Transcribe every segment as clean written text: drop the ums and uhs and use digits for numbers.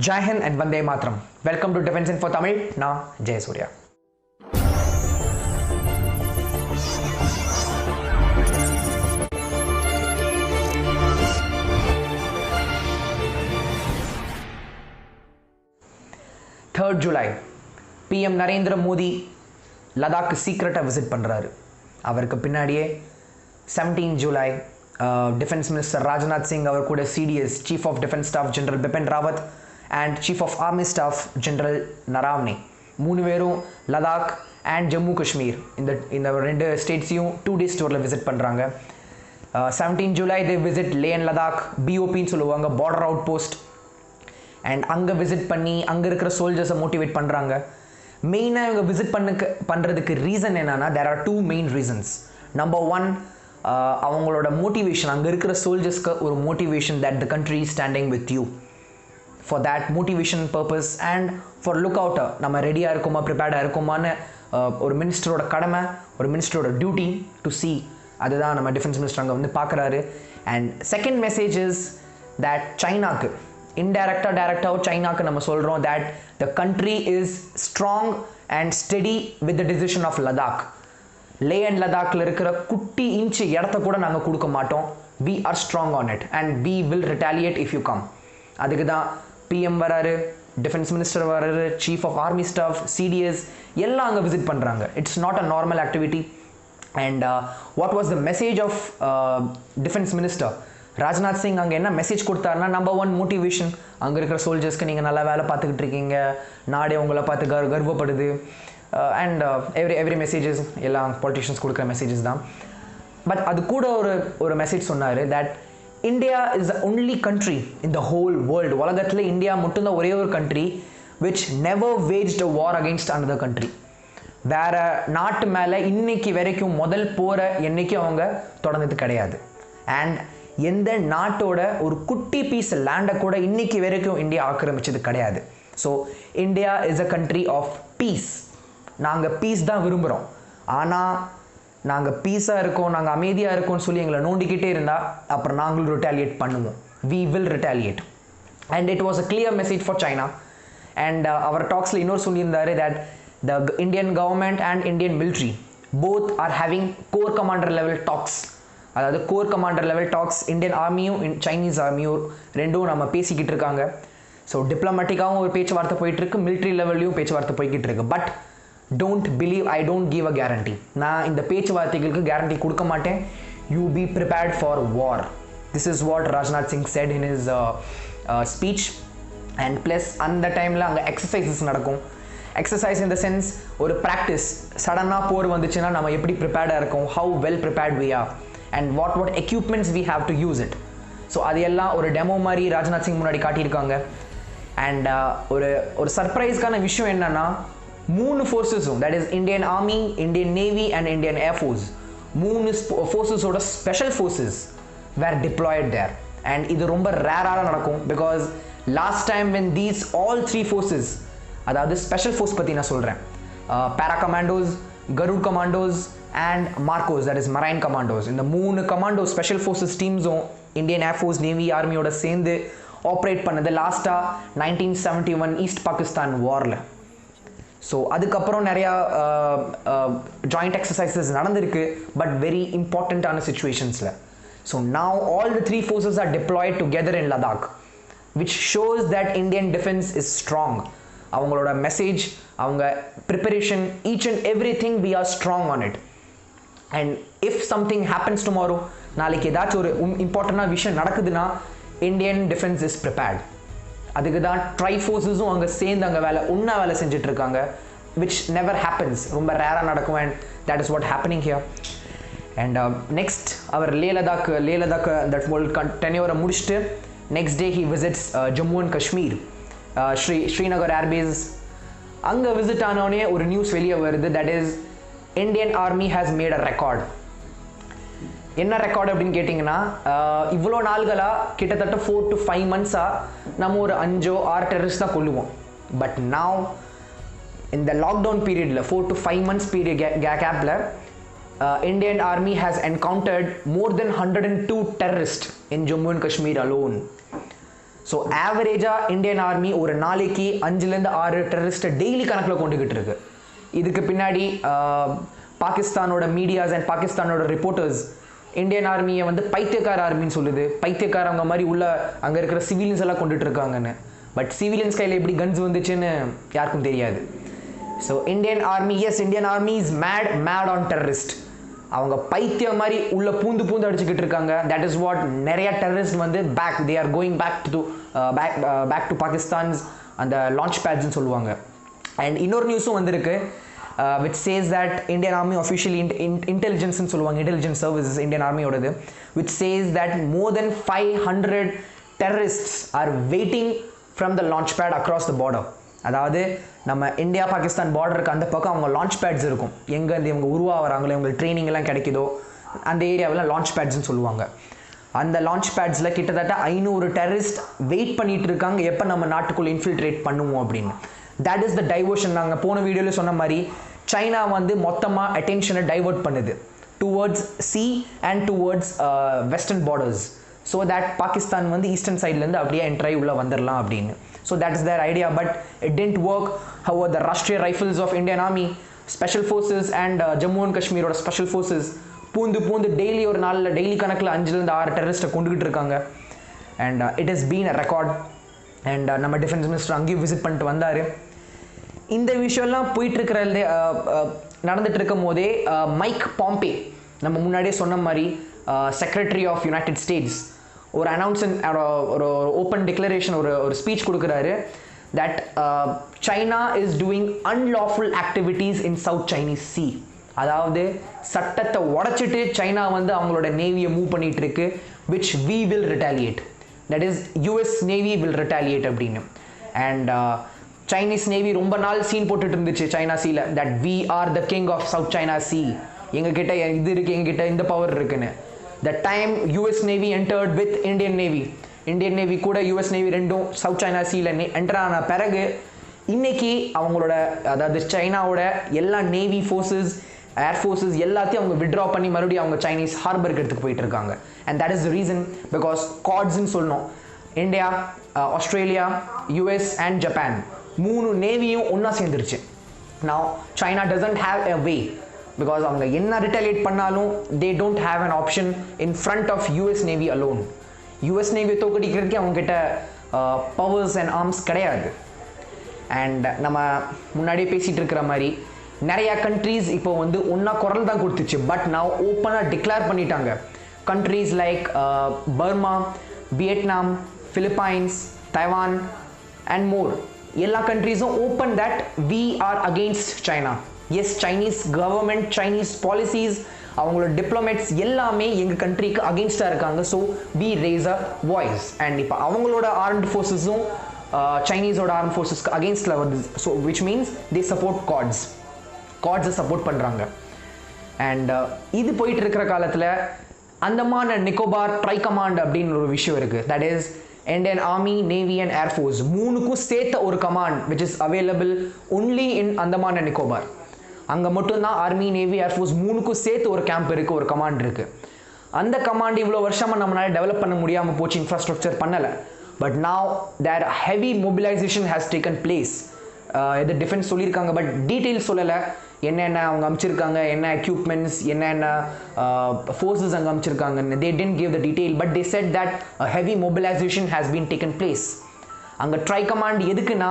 Jai Hind and Vande Matram. Welcome to Defense Info Tamil. Now, Jay Surya. July 3 PM Narendra Modi Ladakh சீக்ரெட்டாக visit பண்ணுறாரு. அவருக்கு பின்னாடியே 17 ஜூலை defence minister Rajnath Singh அவர் கூட CDS chief of defence staff general Bipin Rawat and chief of army staff general Naravane 3 பேரும் Ladakh and Jammu Kashmir இந்த ரெண்டு ஸ்டேட்ஸையும் 2 days டூரில் விசிட் பண்ணுறாங்க. 17 ஜூலை they visit Leh and Ladakh, BOPன்னு சொல்லுவாங்க, பார்டர் அவுட் போஸ்ட். அண்ட் அங்கே விசிட் பண்ணி அங்கே இருக்கிற சோல்ஜர்ஸை மோட்டிவேட் பண்ணுறாங்க. மெயினாக இவங்க விசிட் பண்ணுறதுக்கு ரீசன் என்னன்னா, there are 2 main reasons. Number 1, அவங்களோட மோட்டிவேஷன், அங்கே இருக்கிற சோல்ஜர்ஸ்க்கு ஒரு motivation that the country standing with you. For that motivation purpose and for look out, நம்ம ரெடியாக இருக்கோமா, ப்ரிப்பேர்டாக இருக்கோமான்னு ஒரு மினிஸ்டரோட கடமை, ஒரு மினிஸ்டரோட டியூட்டி டு சி. அதுதான் நம்ம டிஃபென்ஸ் மினிஸ்டர் அங்கே வந்து பார்க்குறாரு. And second message is that சைனாக்கு டைரக்டாக சைனாக்கு நம்ம சொல்கிறோம் that the country is strong and steady with the decision of Ladakh. Leh and லடாக்ல இருக்கிற குட்டி இன்ச்சு இடத்த கூட நாங்கள் கொடுக்க மாட்டோம். we are strong on it and we will retaliate if you come. அதுக்கு தான் PM வராரு, டிஃபென்ஸ் மினிஸ்டர் வராரு, chief of army staff, CDS எல்லாம் அங்கே விசிட் பண்ணுறாங்க. It's not a normal activity. And what was the message of defence minister Rajnath Singh அங்கே என்ன message கொடுத்தாருன்னா, நம்பர் 1 மோட்டிவேஷன். அங்கே இருக்கிற சோல்ஜர்ஸ்க்கு நீங்கள் நல்லா வேலை பார்த்துக்கிட்டு இருக்கீங்க, நாடே உங்களை பார்த்து கர்வப்படுது. அண்ட் எவ்ரி மெசேஜஸ் எல்லாம் பொலிட்டிஷியன்ஸ் கொடுக்குற மெசேஜஸ் தான். பட் அது கூட ஒரு மெசேஜ் சொன்னார் that India is the only country in the whole world. உலகத்தில் இந்தியா மட்டும்தான் ஒரே ஒரு country which never waged a war against another country. வேறு நாட்டு மேலே இன்னைக்கு வரைக்கும் முதல் போரை என்றைக்கும் அவங்க தொடர்ந்தது கிடையாது. அண்ட் எந்த நாட்டோட ஒரு குட்டி பீஸ் லேண்டை கூட இன்னைக்கு வரைக்கும் இந்தியா ஆக்கிரமிச்சது கிடையாது. So India is a country of peace. நாங்கள் பீஸ் தான் விரும்புகிறோம். ஆனால் நாங்கள் பீஸாக இருக்கோம், நாங்கள் அமைதியாக இருக்கோம்னு சொல்லி எங்களை நோண்டிக்கிட்டே இருந்தால் அப்புறம் நாங்களும் ரிட்டாலியேட் பண்ணுவோம். we will retaliate. And it was a clear message for China. And our talksல இன்னொரு சொல்லியிருந்தாரு that the Indian government and Indian military both are having core commander level talks. அதாவது core commander level talks Indian ஆர்மியும் Chinese ஆர்மியும் ரெண்டும் நம்ம பேசிக்கிட்டு இருக்காங்க. So டிப்ளமேட்டிக்காகவும் ஒரு பேச்சுவார்த்தை போயிட்டுருக்கு, மிலிட்ரி லெவல்லையும் பேச்சுவார்த்தை போய்கிட்டு இருக்கு. But don't believe, I don't give a guarantee. நான் இந்த பேச்சுவார்த்தைகளுக்கு கேரண்டி கொடுக்க மாட்டேன். You be prepared for war. This is what Rajnath Singh said in his speech. And plus அந்த டைமில் அங்கே எக்ஸசைசஸ் நடக்கும். எக்ஸசைஸ் இன் த சென்ஸ் ஒரு ப்ராக்டிஸ். சடனாக போர் வந்துச்சுன்னா நம்ம எப்படி ப்ரிப்பேர்டாக இருக்கோம், how well prepared we are and what equipments we have to use it. So அது எல்லாம் ஒரு டெமோ மாதிரி ராஜ்நாத் சிங் முன்னாடி காட்டியிருக்காங்க. அண்ட் ஒரு சர்ப்ரைஸ்க்கான விஷயம் என்னன்னா, 3 ஃபோர்ஸஸும், that is Indian army, Indian navy and Indian air force, 3 ஃபோர்ஸஸோட special forces were deployed there. And இது ரொம்ப ரேராக நடக்கும். Because last time when these all 3 forces, அதாவது ஸ்பெஷல் ஃபோர்ஸ் பற்றி நான் சொல்கிறேன், para commandos, Garud commandos and Marcos, that is Marine Commandos. இந்த 3 கமாண்டோ ஸ்பெஷல் ஃபோர்ஸஸ் டீம்ஸும் இந்தியன் ஏர்ஃபோர்ஸ், நேவி, ஆர்மியோட சேர்ந்து ஆப்ரேட் பண்ணது லாஸ்ட்டாக 1971 ஈஸ்ட் பாகிஸ்தான் வாரில். ஸோ அதுக்கப்புறம் நிறையா ஜாயிண்ட் எக்ஸசைசஸ் நடந்திருக்கு, பட் வெரி இம்பார்ட்டண்ட்டான சுச்சுவேஷன்ஸில். So now all the 3 forces are deployed together in Ladakh, which shows that Indian defense is strong. அவங்களோட மெசேஜ், அவங்க preparation, each and everything we are strong on it. And if something happens tomorrow, நாளைக்கு ஏதாச்சும் ஒரு இம்பார்ட்டண்டான விஷயம் நடக்குதுன்னா Indian defence is prepared. அதுக்கு தான் ட்ரை ஃபோர்ஸஸும் அங்கே சேர்ந்து அங்கே ஒன்றா வேலை செஞ்சுட்டு இருக்காங்க, விச் நெவர் ஹேப்பன்ஸ். ரொம்ப ரேராக நடக்கும். And that is what happening here. And next அவர் லே லடாக் தட் வேர்ல்ட் டென்யூரை முடிச்சுட்டு next day he visits Jammu and Kashmir, Srinagar airbase. அங்கே விசிட் ஆனோடனே ஒரு நியூஸ் வெளியே வருது, that is Indian army has made a record. என்ன ரெக்கார்டு அப்படின்னு கேட்டிங்கன்னா, இவ்வளோ நாள்களாக கிட்டத்தட்ட 4 to 5 months-ஆக நம்ம ஒரு 5 or 6 டெரரிஸ்ட் தான் கொல்லுவோம். பட் now இந்த லாக்டவுன் பீரியடில் 4 to 5 months பீரியட் கேப்பில் Indian army has encountered more than 102 terrorists in Jammu and Kashmir alone. So ஆவரேஜாக இந்தியன் ஆர்மி ஒரு நாளைக்கு 5லேருந்து 6 டெரரிஸ்ட்டை டெய்லி கணக்கில் கொண்டுகிட்டு இருக்கு. இதுக்கு பின்னாடி பாகிஸ்தானோட மீடியாஸ் அண்ட் பாகிஸ்தானோட ரிப்போர்ட்டர்ஸ் இந்தியன் ஆர்மியை வந்து பைத்தியக்கார ஆர்மின்னு சொல்லுது. பைத்தியக்காரவங்க மாதிரி உள்ள அங்கே இருக்கிற சிவிலியன்ஸ் எல்லாம் கொண்டுட்டு இருக்காங்கன்னு. பட் சிவிலியன்ஸ் கையில் எப்படி கன்ஸ் வந்துச்சுன்னு யாருக்கும் தெரியாது. So Indian army, yes, Indian army is mad on terrorist. அவங்க பைத்தியம் மாதிரி உள்ள பூந்து அடிச்சுக்கிட்டு இருக்காங்க. தட் இஸ் வாட் நிறைய டெரரிஸ்ட் வந்து they are going back to Pakistan's அந்த லான்ச் பேட்ஸ்ன்னு சொல்லுவாங்க. அண்ட் இன்னொரு நியூஸும் வந்திருக்கு which says that Indian Army officially intelligence ன்னு சொல்லுவாங்க, intelligence services Indian Army ஓடது, which says that more than 500 terrorists are waiting from the launch pad across the border. அதாவது நம்ம இந்தியா பாகிஸ்தான் பார்டருக்கு அந்த பக்கம் அவங்க லான்ச் பேட்ஸ் இருக்கும். எங்கேருந்து இவங்க உருவாகிறாங்களோ, இவங்களுக்கு ட்ரைனிங் எல்லாம் கிடைக்குதோ அந்த ஏரியாவில் லான்ச் பேட்ஸ்ன்னு சொல்லுவாங்க. அந்த லான்ச் பேட்ஸில் கிட்டத்தட்ட 500 டெரரிஸ்ட் வெயிட் பண்ணிட்டு இருக்காங்க எப்போ நம்ம நாட்டுக்குள்ளே இன்ஃபில்ட்ரேட் பண்ணுவோம் அப்படின்னு. That is the diversion. நாங்கள் போன வீடியோவில் சொன்ன மாதிரி சைனா வந்து மொத்தமாக அட்டென்ஷனை டைவர்ட் பண்ணுது towards sea and towards western borders, so that Pakistan வந்து ஈஸ்டர்ன் சைட்லேருந்து அப்படியே என்ட்ரை உள்ளே வந்துடலாம் அப்படின்னு. So that is their idea. But it didn't work. However the Rashtriya rifles of Indian army, special forces and Jammu and காஷ்மீரோட ஸ்பெஷல் ஃபோர்ஸஸ் பூந்து டெய்லி ஒரு நாளில் டெய்லி கணக்கில் 5லேருந்து 6 டெரரிஸ்ட்டை கொண்டுகிட்டு இருக்காங்க. And it is been a record. And நம்ம டிஃபென்ஸ் மினிஸ்டர் அங்கேயும் விசிட் பண்ணிட்டு வந்தார். இந்த விஷயம்லாம் போயிட்டுருக்கிற நடந்துட்டு இருக்கும் போதே மைக் பாம்பே, நம்ம முன்னாடியே சொன்ன மாதிரி செக்ரட்டரி ஆஃப் யுனைடெட் ஸ்டேட்ஸ், ஒரு அனௌன்ஸ்மெண்ட், ஒரு ஓப்பன் டிக்ளரேஷன், ஒரு ஸ்பீச் கொடுக்குறாரு. That China is doing unlawful activities in South Chinese C. அதாவது சட்டத்தை உடைச்சிட்டு சைனா வந்து அவங்களோட நேவியை மூவ் பண்ணிட்டு இருக்கு, which we will retaliate. That is US navy will retaliate அப்படின்னு. அண்ட் சைனீஸ் நேவி ரொம்ப நாள் சீன் போட்டுட்டு இருந்துச்சு சைனா சீல, that we are the king of South China Sea, எங்ககிட்ட இது இருக்கு, எங்ககிட்ட இந்த பவர் இருக்குன்னு. The time US navy entered with Indian navy கூட US நேவி ரெண்டும் சவுத் சைனா சீல என்டர் ஆன பிறகு இன்னைக்கு அவங்களோட, அதாவது சைனாவோட எல்லா நேவி ஃபோர்ஸஸ், ஏர் ஃபோர்ஸஸ் எல்லாத்தையும் அவங்க விட்ரா பண்ணி மறுபடியும் அவங்க சைனீஸ் ஹார்பருக்கு எடுத்துட்டு போயிட்டு இருக்காங்க. And that is the reason, because காட்ஸ்ன்னு சொல்லணும். India, Australia, US and Japan 3 நேவியும் ஒன்றா சேர்ந்துருச்சு. Now China doesn't have a way, because அவங்க என்ன ரிட்டாலியேட் பண்ணாலும் they don't have an option in front of US Navy alone. US Navy தோக்கடிக்கிறதுக்கு அவங்க கிட்ட பவர்ஸ் அண்ட் ஆர்ம்ஸ் கிடையாது. அண்ட் நம்ம முன்னாடியே பேசிகிட்டு இருக்கிற மாதிரி நிறையா கண்ட்ரீஸ் இப்போ வந்து ஒன்றா குரல் தான் கொடுத்துச்சு, பட் நான் ஓப்பனாக டிக்ளேர் பண்ணிட்டாங்க. Countries like Burma, Vietnam, Philippines, Taiwan and more, எல்லா கண்ட்ரீஸும் open that we are against China. Yes, Chinese government, Chinese policies, அவங்களோட டிப்ளமேட்ஸ் எல்லாமே எங்கள் கண்ட்ரிக்கு அகெயின்ஸ்டாக இருக்காங்க. So we raise a voice. And இப்போ அவங்களோட ஆர்ம்டு ஃபோர்ஸஸும் சைனீஸோட ஆர்ம் ஃபோர்ஸஸ்க்கு அகெயின்ஸ்டில் வருது. So which means they support காட்ஸை சப்போர்ட் பண்ணுறாங்க. அண்ட் இது போயிட்டு இருக்கிற காலத்தில் Andaman and Nicobar tri command அப்படின்னு ஒரு விஷயம் இருக்குது. That is Indian Army, Navy and Air Force மூணுக்கும் சேர்த்த ஒரு command which is available only in Andaman and Nicobar. அங்கே மட்டும்தான் ஆர்மி, நேவி, ஏர்ஃபோர்ஸ் மூணுக்கும் சேர்த்து ஒரு கேம்ப் இருக்குது, ஒரு கமாண்ட் இருக்குது. அந்த கமாண்ட் இவ்வளோ வருஷமாக நம்மளால டெவலப் பண்ண முடியாமல் போச்சு, இன்ஃப்ராஸ்ட்ரக்சர் பண்ணலை. But now there heavy mobilisation has taken place. இது டிஃபென்ஸ் சொல்லியிருக்காங்க, பட் டீட்டெயில்ஸ் சொல்லலை. என்னென்ன அவங்க அமைச்சிருக்காங்க, என்ன எக்யூப்மெண்ட்ஸ், என்னென்ன ஃபோர்ஸஸ் அங்கே அமைச்சிருக்காங்கன்னு they didn't give the detail, but they said that a heavy mobilization has been taken place. அங்கே ட்ரை கமாண்ட் எதுக்குன்னா,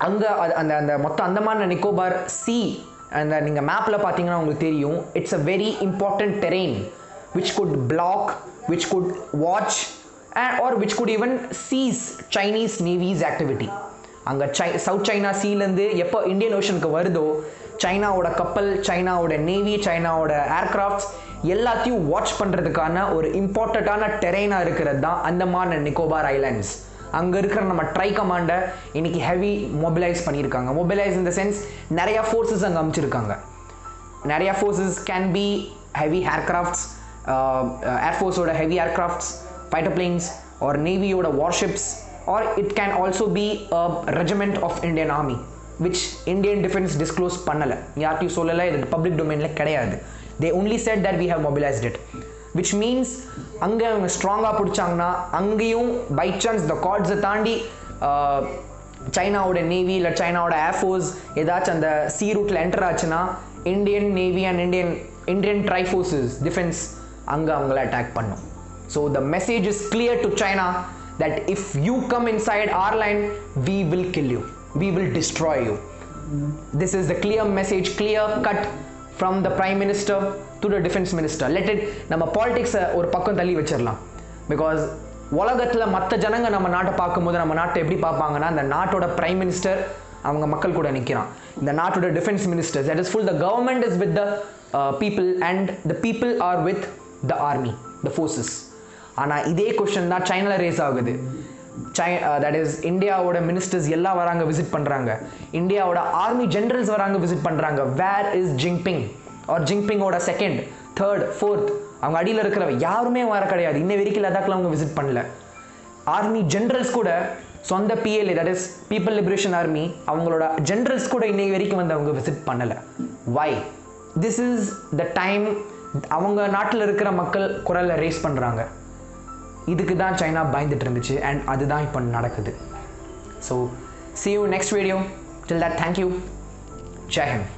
அங்கே அந்த அந்த மொத்தம் அந்தமான் நிக்கோபார் சி, அந்த நீங்கள் மேப்பில் பார்த்தீங்கன்னா உங்களுக்கு தெரியும், it's a very important terrain which could block, which could watch or which could even seize Chinese Navy's activity. அங்கே சவுத் சைனா சீலேருந்து எப்போ இந்தியன் ஓஷனுக்கு வருதோ, சைனாவோட கப்பல், சைனாவோட நேவி, சைனாவோட ஏர்கிராஃப்ட்ஸ் எல்லாத்தையும் வாட்ச் பண்ணுறதுக்கான ஒரு இம்பார்ட்டண்ட்டான டெரெயினாக இருக்கிறது தான் அந்தமான் அண்ட் நிக்கோபார் ஐலாண்ட்ஸ். அங்கே இருக்கிற நம்ம ட்ரை கமாண்டை இன்னைக்கு ஹெவி மொபிலைஸ் பண்ணியிருக்காங்க. மொபிலைஸ் இன் த சென்ஸ் நிறையா ஃபோர்ஸஸ் அங்கே அமைச்சிருக்காங்க. நிறையா forces can be heavy aircrafts, ஏர்ஃபோர்ஸோட heavy aircrafts, fighter planes, or நேவியோட warships, or it can also be a regiment of Indian Army, which Indian Defense disclose பண்ணல, யார்ட்டையும் சொல்லலை, இது பப்ளிக் டொமைனில் கிடையாது. They only said that we have mobilized it. which means அங்கே அவங்க ஸ்ட்ராங்காக பிடிச்சாங்கன்னா அங்கேயும் பை சான்ஸ் த கார்ட்ஸை தாண்டி சைனாவோட நேவி இல்லை சைனாவோட ஏர்ஃபோர்ஸ் ஏதாச்சும் அந்த சி ரூட்டில் என்டர் ஆச்சுன்னா Indian navy and Indian triforces defence அங்கே அவங்கள அட்டாக் பண்ணும். So the message is clear to China that if you come inside our line, we will kill you, we will destroy you. This is the clear message, clear cut from the prime minister to the defense minister. Let it நம்ம politics ஒரு பக்கம் தள்ளி வச்சிரலாம். Because உலகத்தில் மற்ற ஜனங்க நம்ம நாட்டை பார்க்கும்போது நம்ம நாட்டை எப்படி பார்ப்பாங்கன்னா அந்த நாட்டோட பிரைம் மினிஸ்டர் அவங்க மக்கள் கூட நிற்கிறான். இந்த நாட்டோட defence minister, that is full, the government is with the people and the people are with the army, the forces. ஆனால் இதே கொஸ்டின் தான் சைனாவில் ரேஸ் ஆகுது. தட் இஸ் இந்தியாவோட மினிஸ்டர்ஸ் எல்லாம் வராங்க, விசிட் பண்ணுறாங்க. இந்தியாவோட ஆர்மி ஜென்ரல்ஸ் வராங்க, விசிட் பண்ணுறாங்க. வேர் இஸ் ஜிங்பிங் ஆர் ஜிங்பிங்கோட செகண்ட், தேர்ட், ஃபோர்த் அவங்க அடியில் இருக்கிறவ யாருமே வர கிடையாது. இன்ன வரைக்கும் லடாக்ல அவங்க விசிட் பண்ணல. ஆர்மி ஜென்ரல்ஸ் கூட சொந்த PLA, that is people liberation army, அவங்களோட ஜென்ரல்ஸ் கூட இன்னைக்கு வரைக்கும் வந்து அவங்க விசிட் பண்ணலை. Why? This is the time அவங்க நாட்டில் இருக்கிற மக்கள் குரலை ரேஸ் பண்ணுறாங்க. இதுக்கு தான் சைனா பயந்துட்டு இருந்துச்சு அண்ட் அதுதான் இப்போ நடக்குது. So see you next video. Till that, thank you. Jai Hind.